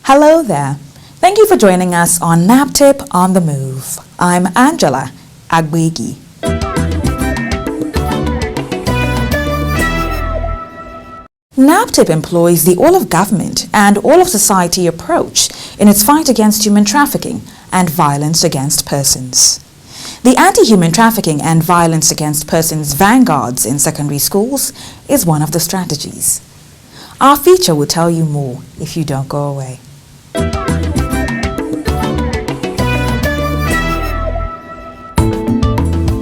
Hello there. Thank you for joining us on NAPTIP On The Move. I'm Angela Agbegi. NAPTIP employs the all-of-government and all-of-society approach in its fight against human trafficking and violence against persons. The Anti-Human Trafficking and Violence Against Persons Vanguards in secondary schools is one of the strategies. Our feature will tell you more if you don't go away.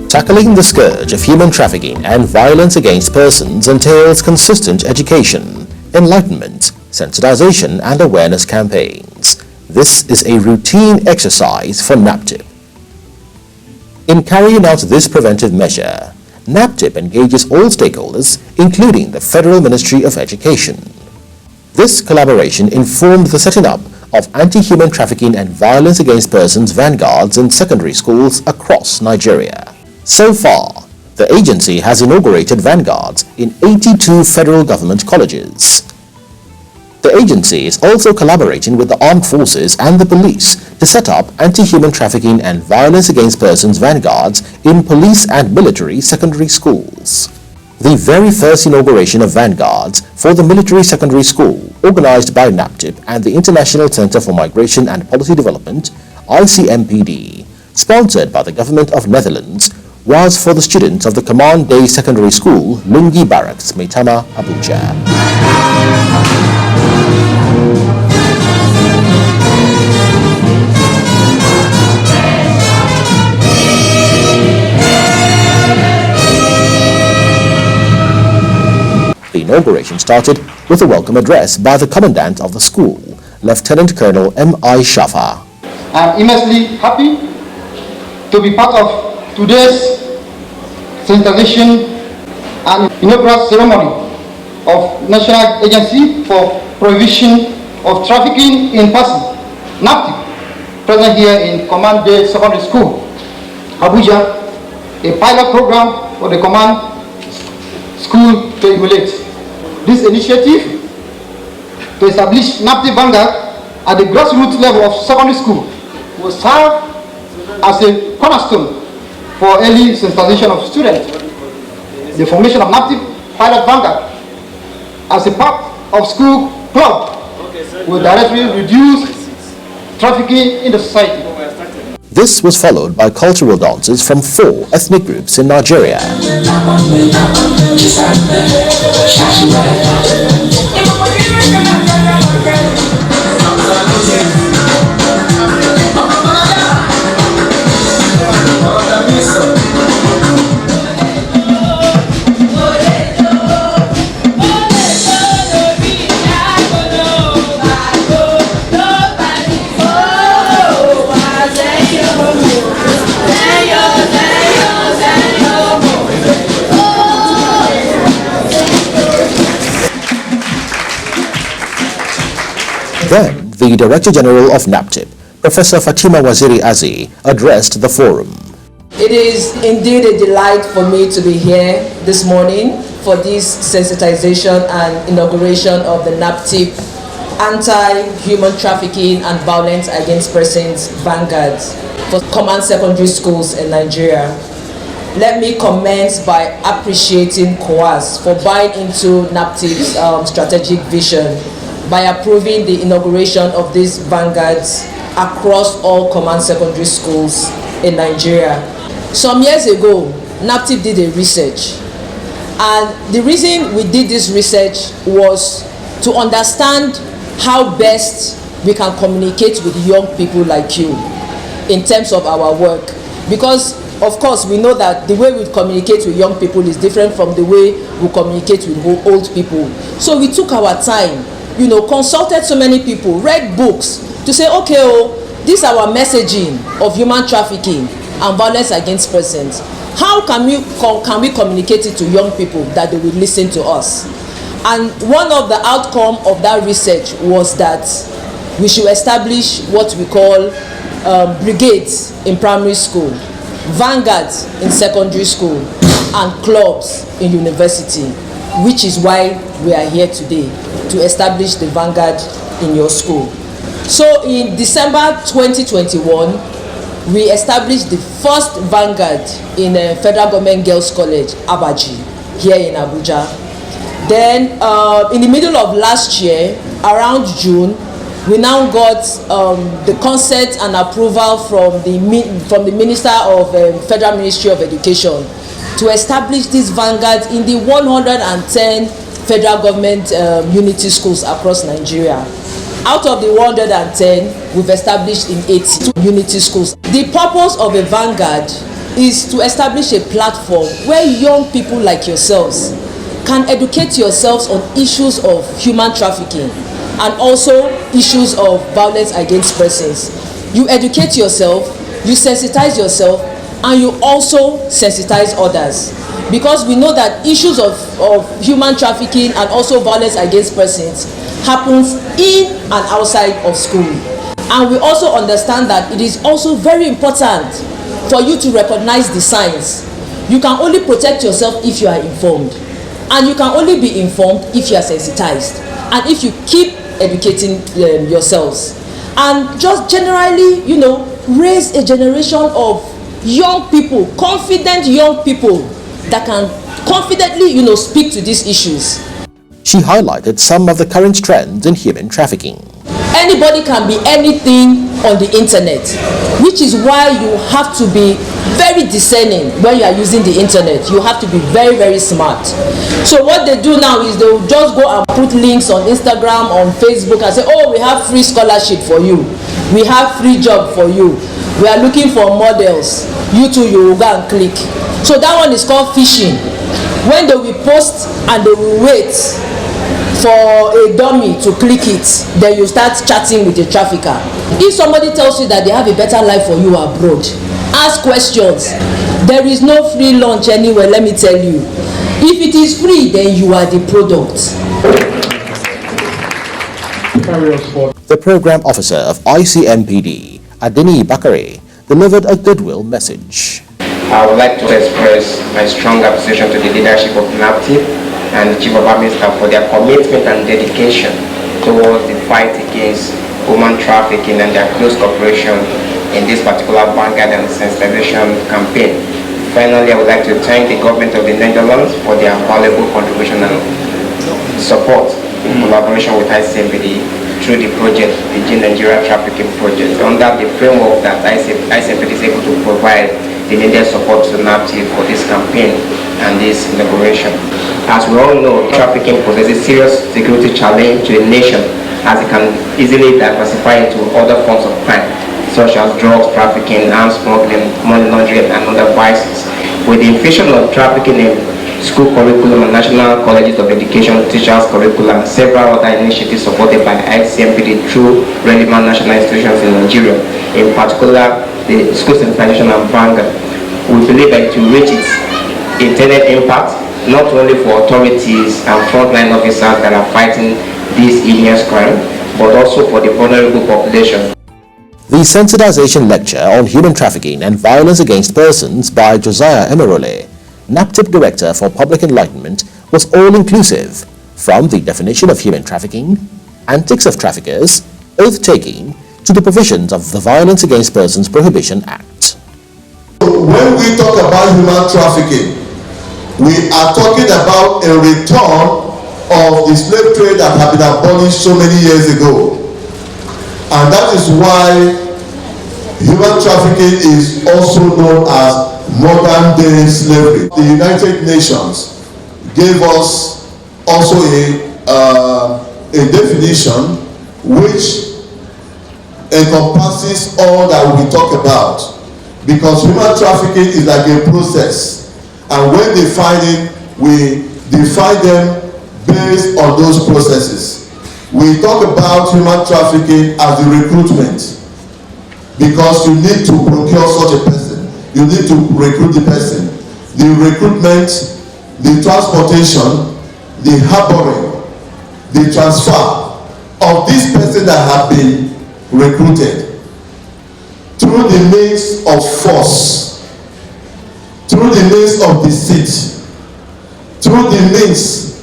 Tackling the scourge of human trafficking and violence against persons entails consistent education, enlightenment, sensitization and awareness campaigns. This is a routine exercise for NAPTIP. In carrying out this preventive measure, NAPTIP engages all stakeholders, including the Federal Ministry of Education. This collaboration informed the setting up of Anti-Human Trafficking and Violence Against Persons Vanguards in secondary schools across Nigeria. So far, the agency has inaugurated Vanguards in 82 federal government colleges. The agency is also collaborating with the armed forces and the police to set up Anti-Human Trafficking and Violence Against Persons Vanguards in police and military secondary schools. The very first inauguration of Vanguards for the military secondary school, organized by NAPTIP and the International Center for Migration and Policy Development, ICMPD, sponsored by the Government of Netherlands, was for the students of the Command Day Secondary School, Lungi Barracks, Maitama, Abuja. The inauguration started with a welcome address by the Commandant of the school, Lieutenant Colonel M.I. Shafa. I am immensely happy to be part of today's sensitization and inaugural ceremony of National Agency for Prohibition of Trafficking in Persons, NAPTIP, present here in Command Day Secondary School, Abuja, a pilot program for the command school to emulate. This initiative to establish NAPTIP Vanguard at the grassroots level of secondary school will serve as a cornerstone for early sensitization of students. The formation of NAPTIP Pilot Vanguard as a part of school club will directly reduce trafficking in the society. This was followed by cultural dances from 4 ethnic groups in Nigeria. Then, the Director General of NAPTIP, Professor Fatima Waziri Azi, addressed the forum. It is indeed a delight for me to be here this morning for this sensitization and inauguration of the NAPTIP Anti-Human Trafficking and Violence Against Persons Vanguards for command secondary schools in Nigeria. Let me commence by appreciating COAS for buying into NAPTIP's strategic vision by approving the inauguration of these vanguards across all command secondary schools in Nigeria. Some years ago, NAPTIP did a research, and the reason we did this research was to understand how best we can communicate with young people like you in terms of our work, because of course we know that the way we communicate with young people is different from the way we communicate with old people. So we took our time, consulted so many people, read books to say, okay, this is our messaging of human trafficking and violence against persons. How can we communicate it to young people that they will listen to us? And one of the outcome of that research was that we should establish what we call brigades in primary school, vanguards in secondary school, and clubs in university, which is why we are here today, to establish the vanguard in your school. So in December 2021, we established the first vanguard in Federal Government Girls College, Abaji, here in Abuja. Then in the middle of last year, around June, we now got the consent and approval from the Minister of Federal Ministry of Education to establish this vanguard in the 110 federal government unity schools across Nigeria. Out of the 110, we've established in 80 unity schools. The purpose of a vanguard is to establish a platform where young people like yourselves can educate yourselves on issues of human trafficking and also issues of violence against persons. You educate yourself, you sensitize yourself, and you also sensitize others, because we know that issues of human trafficking and also violence against persons happens in and outside of school. And we also understand that it is also very important for you to recognize the signs. You can only protect yourself if you are informed, and you can only be informed if you are sensitized, and if you keep educating yourselves, and just generally raise a generation of young people, confident young people that can confidently speak to these issues. She highlighted some of the current trends in human trafficking. Anybody can be anything on the internet, which is why you have to be very discerning when you are using the internet. You have to be very, very smart. So what they do now is they will just go and put links on Instagram, on Facebook, and say, oh, we have free scholarship for you, we have free job for you, we are looking for models, you too, you will go and click. So that one is called phishing. When they will post and they will wait for a dummy to click it, then you start chatting with the trafficker. If somebody tells you that they have a better life for you abroad, ask questions. There is no free lunch anywhere, let me tell you. If it is free, then you are the product. The program officer of ICMPD, Adini Bakare, delivered a goodwill message. I would like to express my strong appreciation to the leadership of NAPTIP and the Chief of Army Staff for their commitment and dedication towards the fight against human trafficking and their close cooperation in this particular vanguard and sensitization campaign. Finally, I would like to thank the government of the Netherlands for their valuable contribution and support in collaboration with ICMPD through the project, the Nigeria Trafficking Project. Under the framework that ICMPD is able to provide the needed support to NAPTIP for this campaign and this inauguration. As we all know, trafficking poses a serious security challenge to a nation, as it can easily diversify into other forms of crime, such as drugs trafficking, arms smuggling, money laundering, and other vices. With the infusion of trafficking in school curriculum and national colleges of education, teachers curriculum, and several other initiatives supported by ICMPD through relevant national institutions in Nigeria, in particular the School Sensitization and Vanguard, we believe that to reach its intended impact, not only for authorities and frontline officers that are fighting this heinous crime, but also for the vulnerable population. The sensitization lecture on human trafficking and violence against persons by Josiah Emerole, NAPTIP Director for Public Enlightenment, was all-inclusive, from the definition of human trafficking, antics of traffickers, oath-taking, to the provisions of the Violence Against Persons Prohibition Act. When we talk about human trafficking, we are talking about a return of the slave trade that had been abolished so many years ago. And that is why human trafficking is also known as modern day slavery. The United Nations gave us also a definition which encompasses all that we talk about, because human trafficking is like a process, and when they find it, we define them based on those processes. We talk about human trafficking as the recruitment, because you need to procure such a person, you need to recruit the person. The recruitment, the transportation, the harboring, the transfer of this person that have been recruited through the means of force, through the means of deceit, through the means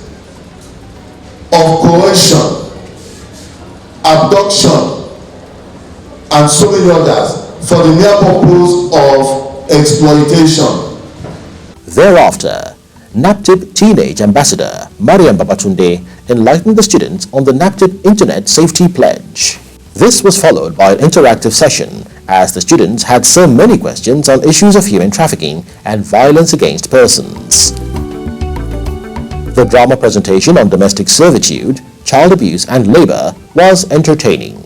of coercion, abduction, and so many others, for the mere purpose of exploitation. Thereafter, NAPTIP Teenage Ambassador Mariam Babatunde enlightened the students on the NAPTIP Internet Safety Pledge. This was followed by an interactive session as the students had so many questions on issues of human trafficking and violence against persons. The drama presentation on domestic servitude, child abuse and labor was entertaining.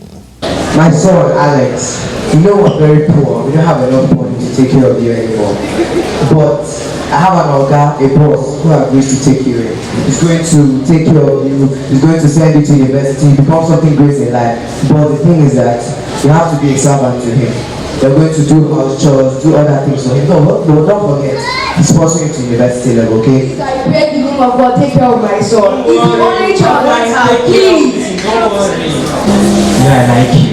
My son, Alex, you know we're very poor. We don't have enough money to take care of you anymore. But I have an Oga, a boss, who agrees to take you in. He's going to take care of you. He's going to send you to university, become something great in life. But the thing is that you have to be a servant to him. You're going to do house chores, do other things for him. No, don't forget. He's sponsoring you to university level, okay? I beg the name of God, take care of my son. He's the only child I have. Please. Yeah, I like you.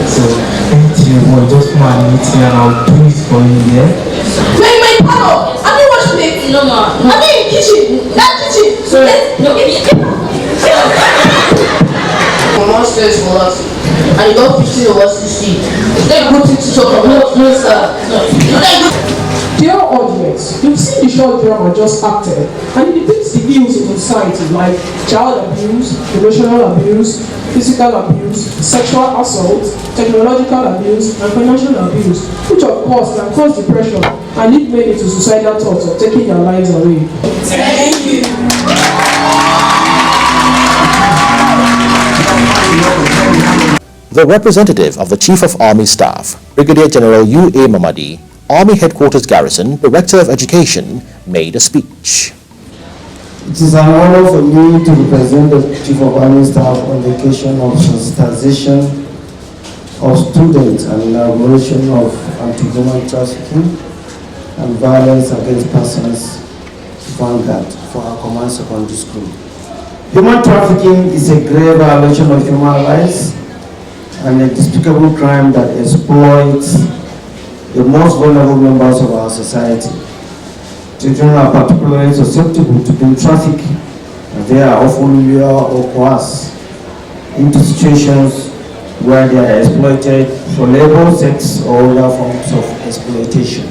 So, anything you want, just come and meet me and I'll do it for you, yeah? My papa, I don't wash plate. No, ma. I mean, kitchen. That kitchen. So, no. Mama says for us, and you got 15 over 60. Then go to talk about no, sir. No. Dear audience, you've seen the short drama just acted, and it depicts the views of society like child abuse, emotional abuse, physical abuse, sexual assault, technological abuse, and financial abuse, which of course can cause depression and lead many to suicidal thoughts of taking their lives away. Thank you. The representative of the Chief of Army Staff, Brigadier General U.A. Mamadi, Army Headquarters Garrison, Director of Education, made a speech. It is an honor for me to represent the Chief of Army Staff on the occasion of sensitization of students and inauguration of anti-human trafficking and violence against persons Vanguard for our command secondary school. Human trafficking is a grave violation of human rights and a despicable crime that exploits the most vulnerable members of our society. Children are particularly susceptible to being trafficked, and they are often lured or coerced into situations where they are exploited for labor, sex, or other forms of exploitation.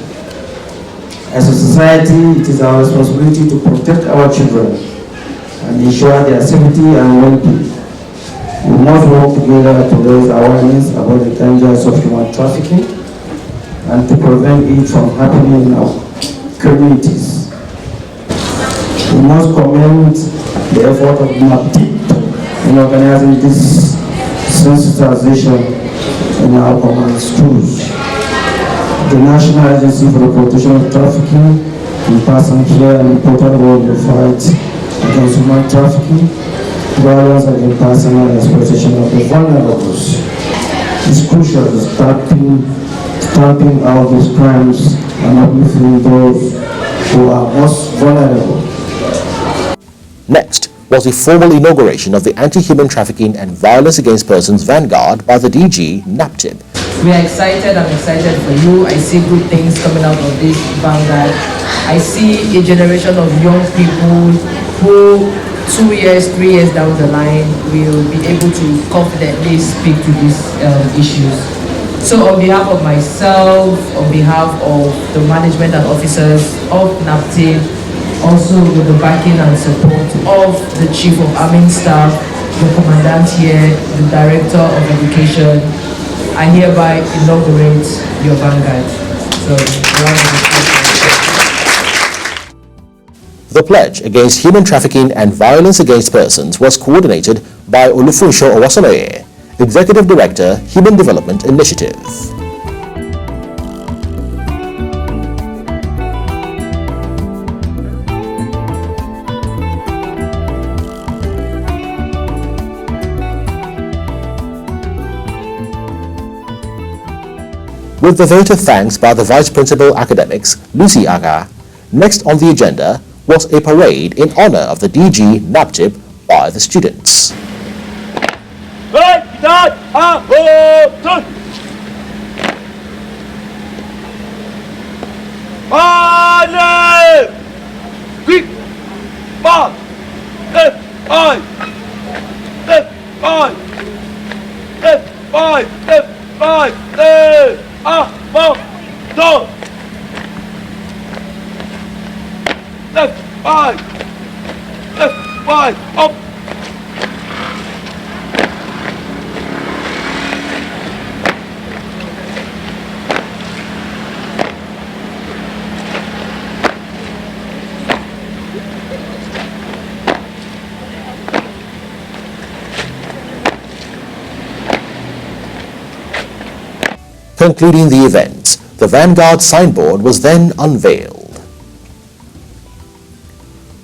As a society, it is our responsibility to protect our children and ensure their safety and well-being. We must work together to raise awareness about the dangers of human trafficking and to prevent it from happening in our communities. We must commend the effort of NAPTIP in organizing this sensitization in our command schools. The National Agency for the Protection of Trafficking in persons play an important role in the fight against human trafficking, violence against persons, and exploitation of the vulnerables. It's crucial to stamping out these crimes and uplifting those who are most vulnerable. Next was the formal inauguration of the Anti-Human Trafficking and Violence Against Persons Vanguard by the DG NAPTIP. We are excited. I'm excited for you. I see good things coming out of this Vanguard. I see a generation of young people who 2 years, 3 years down the line will be able to confidently speak to these issues. So on behalf of myself, on behalf of the management and officers of NAPTIP, also with the backing and support of the Chief of Army Staff, the Commandant here, the Director of Education, I hereby inaugurate your Vanguard. So, The pledge against human trafficking and violence against persons was coordinated by Olufunsho Owasanoye, Executive Director, Human Development Initiative. With the vote of thanks by the Vice Principal Academics, Lucy Aga, next on the agenda was a parade in honor of the DG NAPTIP by the students. Up. Concluding the event, the Vanguard signboard was then unveiled.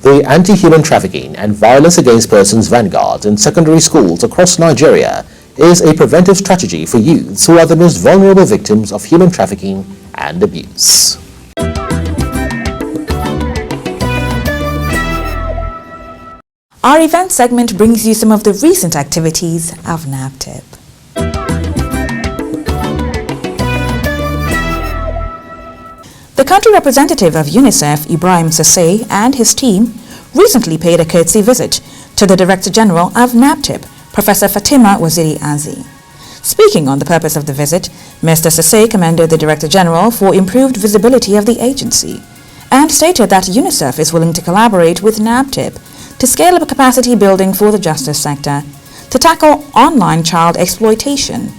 The Anti-Human Trafficking and Violence Against Persons Vanguard in secondary schools across Nigeria is a preventive strategy for youths who are the most vulnerable victims of human trafficking and abuse. Our event segment brings you some of the recent activities of NAPTIP. The country representative of UNICEF, Ibrahim Sase, and his team recently paid a courtesy visit to the Director General of NAPTIP, Professor Fatima Waziri Azi. Speaking on the purpose of the visit, Mr. Sase commended the Director General for improved visibility of the agency and stated that UNICEF is willing to collaborate with NAPTIP to scale up capacity building for the justice sector, to tackle online child exploitation,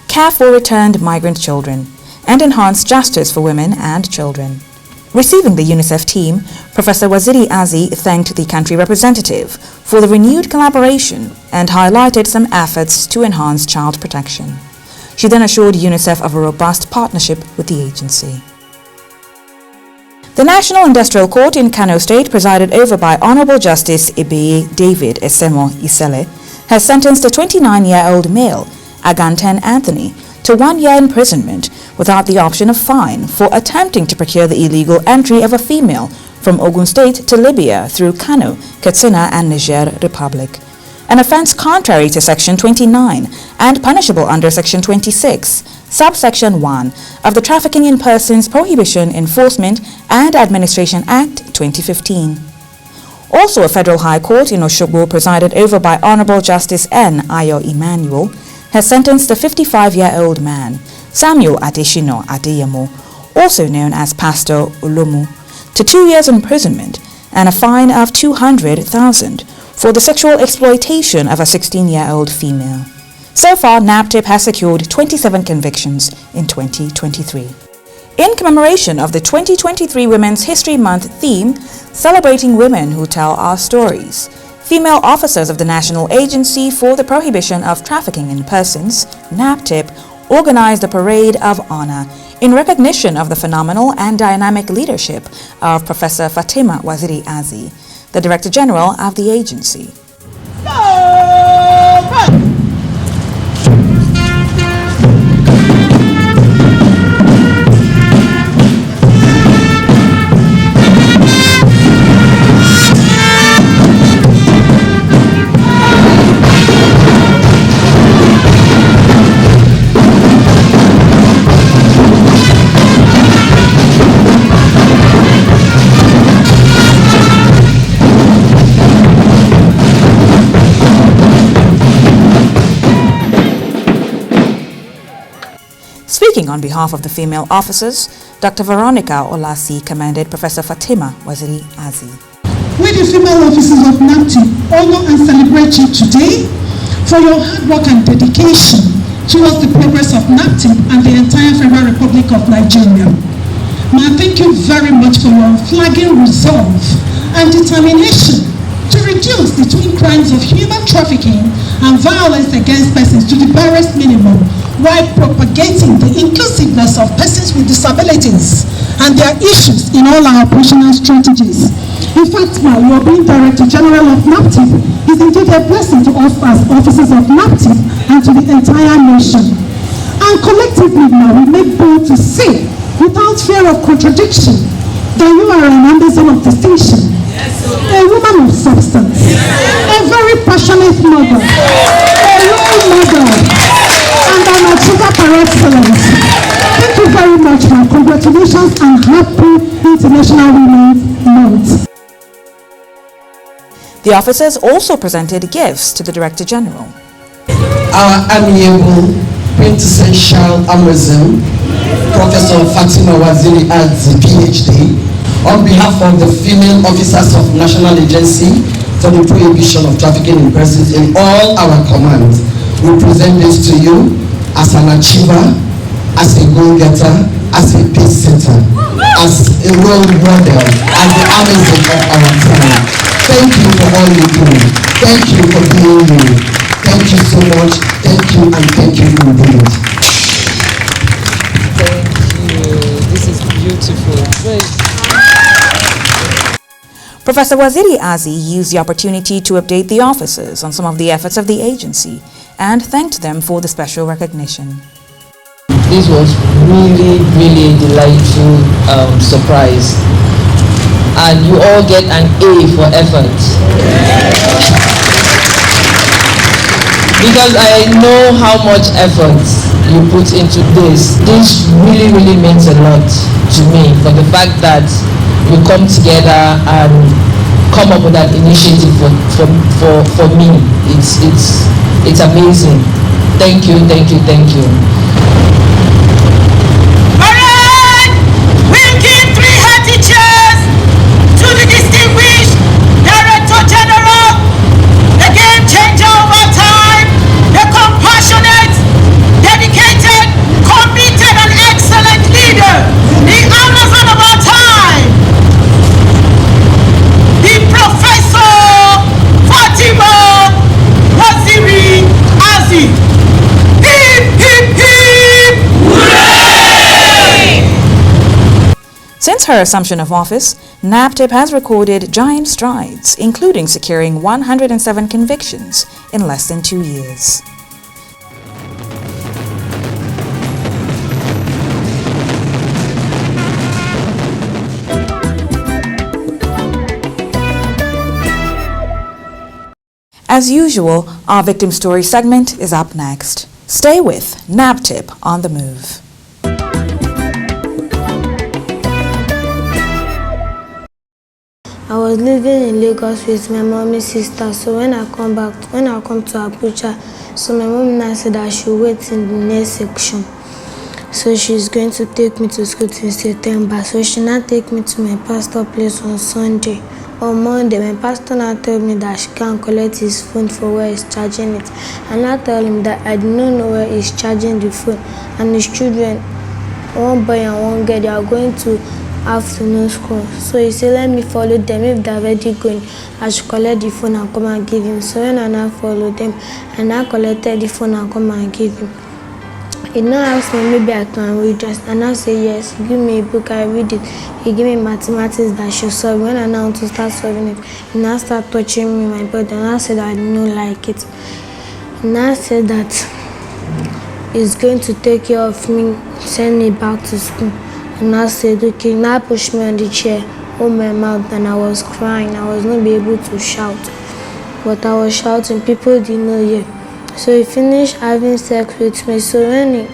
care for returned migrant children, and enhance justice for women and children. Receiving the UNICEF team, Professor Waziri Azi thanked the country representative for the renewed collaboration and highlighted some efforts to enhance child protection. She then assured UNICEF of a robust partnership with the agency. The National Industrial Court in Kano State, presided over by Honorable Justice Ibeye David Esemo Isele, has sentenced a 29-year-old male, Aganten Anthony, to 1 year imprisonment without the option of fine for attempting to procure the illegal entry of a female from Ogun State to Libya through Kano, Katsina and Niger Republic, an offence contrary to Section 29 and punishable under Section 26, Subsection 1 of the Trafficking in Persons Prohibition, Enforcement and Administration Act 2015. Also, a federal high court in Osogbo, presided over by Honorable Justice N. Ayo Emmanuel, has sentenced a 55-year-old man, Samuel Adeshino Adeyemo, also known as Pastor Olomu, to 2 years imprisonment and a fine of 200,000 for the sexual exploitation of a 16-year-old female. So far, NAPTIP has secured 27 convictions in 2023. In commemoration of the 2023 Women's History Month theme, celebrating women who tell our stories, female officers of the National Agency for the Prohibition of Trafficking in Persons, NAPTIP, organized a parade of honor in recognition of the phenomenal and dynamic leadership of Professor Fatima Waziri Azi, the Director General of the agency. Speaking on behalf of the female officers, Dr. Veronica Olasi commended Professor Fatima Waziri Azi. We, the female officers of NAPTIP, honor and celebrate you today for your hard work and dedication towards the progress of NAPTIP and the entire Federal Republic of Nigeria. Ma, thank you very much for your unflagging resolve and determination to reduce the twin crimes of human trafficking and violence against persons to the barest minimum, while propagating the inclusiveness of persons with disabilities and their issues in all our operational strategies. In fact, Ma, your being Director General of NAPTIP is indeed a blessing to us as officers of NAPTIP and to the entire nation. And collectively, Ma, we make bold to say, without fear of contradiction, that you are an ambassador of distinction, a woman of substance, a very passionate mother, a role model, and an achiever par excellence. Thank you very much, Ma. Congratulations and happy International Women's Month. The officers also presented gifts to the Director General. Our amiable, quintessential Amazon, Professor Fatima Waziri Azi, PhD, on behalf of the female officers of National Agency for the Prohibition of Trafficking in Persons in all our commands, we present this to you as an achiever, as a goal-getter, as a pace-setter, as a role model, as the Amazon of our time. Thank you for all you do. Thank you for being you. Thank you so much. Thank you and thank you indeed. Thank you. This is beautiful. Great. Professor Waziri Azi used the opportunity to update the officers on some of the efforts of the agency and thanked them for the special recognition. This was really a delightful surprise. And you all get an A for effort. Because I know how much effort you put into this. This really means a lot to me, for the fact that you come together and come up with an initiative for me. It's amazing. Thank you. Alright! We'll give 3 hearty cheers to the distinguished Director General, the game changer of our time, the compassionate, dedicated, committed and excellent leader, the Amazon of our time, the Professor Fatima Waziri Azi. Hip, hip, hip! Hooray! Since her assumption of office, NAPTIP has recorded giant strides, including securing 107 convictions in less than 2 years. As usual, our Victim Story segment is up next. Stay with NAPTIP On The Move. I was living in Lagos with my mommy's sister, so when I come to Abuja, so my mom now said I should wait in the next section. So she's going to take me to school in September. So she now take me to my pastor place on Sunday. On Monday, my pastor now told me that she can't collect his phone for where he's charging it. And I told him that I did not know where he's charging the phone. And his children, one boy and one girl, they are going to afternoon school. So he said, let me follow them. If they're already going, I should collect the phone and come and give him. So when I now followed them, and I collected the phone and come and give him. He now asked me maybe I can read just, and I say yes. He give me a book, I read it. He give me mathematics that I should solve. When I now want to start solving it, he now start touching me my body, and I said I don't like it. He now said that he's going to take care of me, send me back to school. And I said okay. Now push me on the chair, hold my mouth, and I was crying. I was not be able to shout, but I was shouting. People didn't know yet. So he finished having sex with me. So when he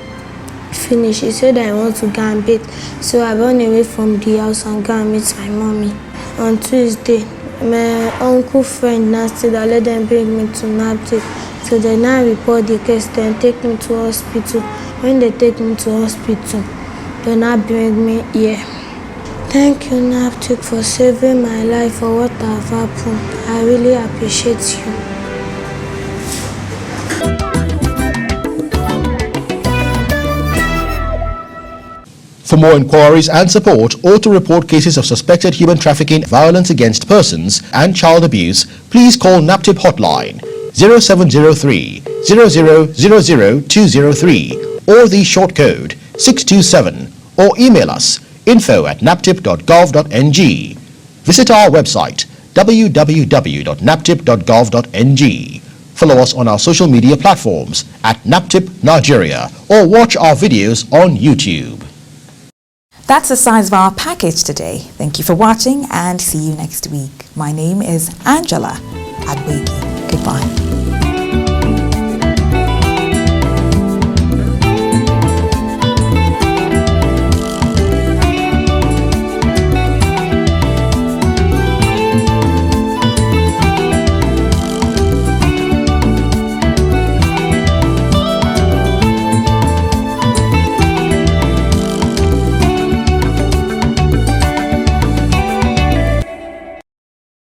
finished, he said I want to go and bathe. So I ran away from the house and go and meet my mommy. On Tuesday, my uncle friend now said that let them bring me to NAPTIP. So they now report the case, then take me to hospital. When they take me to hospital, They'll not bring me here. Thank you, Naptip, for saving my life for what have happened. I really appreciate you. For more inquiries and support or to report cases of suspected human trafficking, violence against persons and child abuse, please call NAPTIP hotline 0703 0000203 or the short code 627 or email us info@naptip.gov.ng. Visit our website www.naptip.gov.ng. Follow us on our social media platforms at NAPTIP Nigeria or watch our videos on YouTube. That's the size of our package today. Thank you for watching and see you next week. My name is Angela Adwegi. Goodbye.